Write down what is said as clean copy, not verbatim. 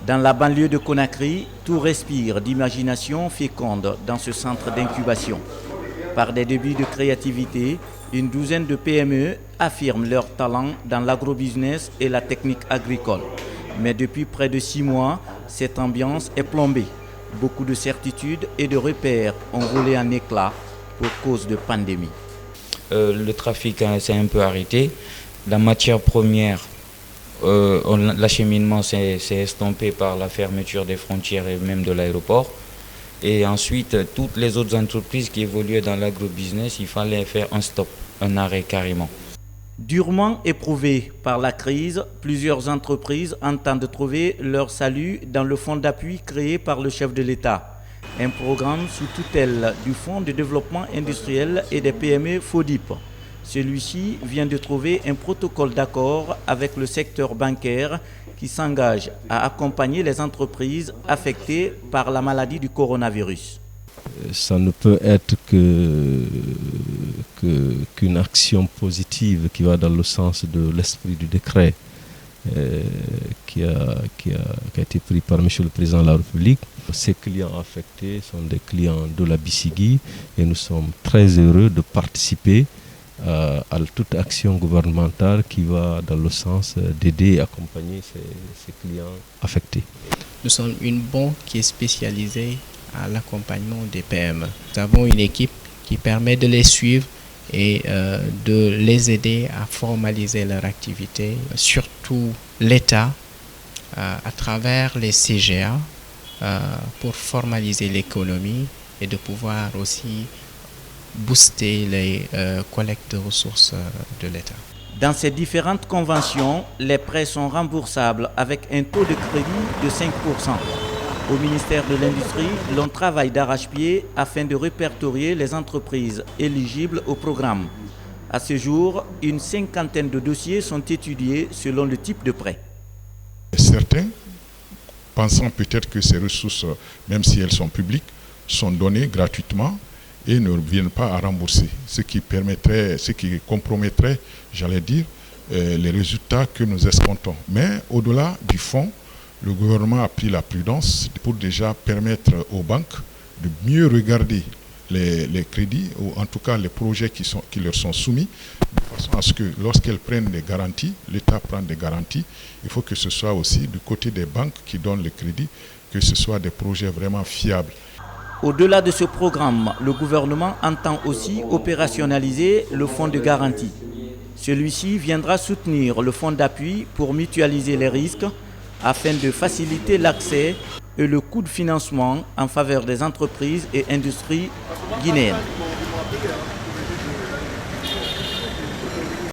Dans la banlieue de Conakry, tout respire d'imagination féconde dans ce centre d'incubation. Par des débuts de créativité, une douzaine de PME affirment leur talent dans l'agrobusiness et la technique agricole. Mais depuis près de 6 mois, cette ambiance est plombée. Beaucoup de certitudes et de repères ont volé en éclats pour cause de pandémie. Le trafic s'est un peu arrêté. La matière première, l'acheminement s'est estompé par la fermeture des frontières et même de l'aéroport. Et ensuite, toutes les autres entreprises qui évoluaient dans l'agrobusiness, il fallait faire un stop, un arrêt carrément. Durement éprouvées par la crise, plusieurs entreprises entendent trouver leur salut dans le fonds d'appui créé par le chef de l'État. Un programme sous tutelle du Fonds de développement industriel et des PME FODIP. Celui-ci vient de trouver un protocole d'accord avec le secteur bancaire qui s'engage à accompagner les entreprises affectées par la maladie du coronavirus. Ça ne peut être qu'une action positive qui va dans le sens de l'esprit du décret qui a été pris par M. le Président de la République. Ces clients affectés sont des clients de la BICIGI et nous sommes très heureux de participer à toute action gouvernementale qui va dans le sens d'aider et accompagner ces clients affectés. Nous sommes une banque qui est spécialisée à l'accompagnement des PME. Nous avons une équipe qui permet de les suivre et de les aider à formaliser leur activité, surtout l'État à travers les CGA pour formaliser l'économie et de pouvoir aussi booster les collectes de ressources de l'État. Dans ces différentes conventions, les prêts sont remboursables avec un taux de crédit de 5%. Au ministère de l'Industrie, l'on travaille d'arrache-pied afin de répertorier les entreprises éligibles au programme. À ce jour, une 50aine de dossiers sont étudiés selon le type de prêt. Certains, pensant peut-être que ces ressources, même si elles sont publiques, sont données gratuitement et ne viennent pas à rembourser, ce qui compromettrait, j'allais dire, les résultats que nous escomptons. Mais au-delà du fonds, le gouvernement a pris la prudence pour déjà permettre aux banques de mieux regarder les crédits, ou en tout cas les projets qui leur sont soumis, de façon à ce que lorsqu'elles prennent des garanties, l'État prend des garanties, il faut que ce soit aussi du côté des banques qui donnent les crédits, que ce soit des projets vraiment fiables. Au-delà de ce programme, le gouvernement entend aussi opérationnaliser le fonds de garantie. Celui-ci viendra soutenir le fonds d'appui pour mutualiser les risques afin de faciliter l'accès et le coût de financement en faveur des entreprises et industries guinéennes.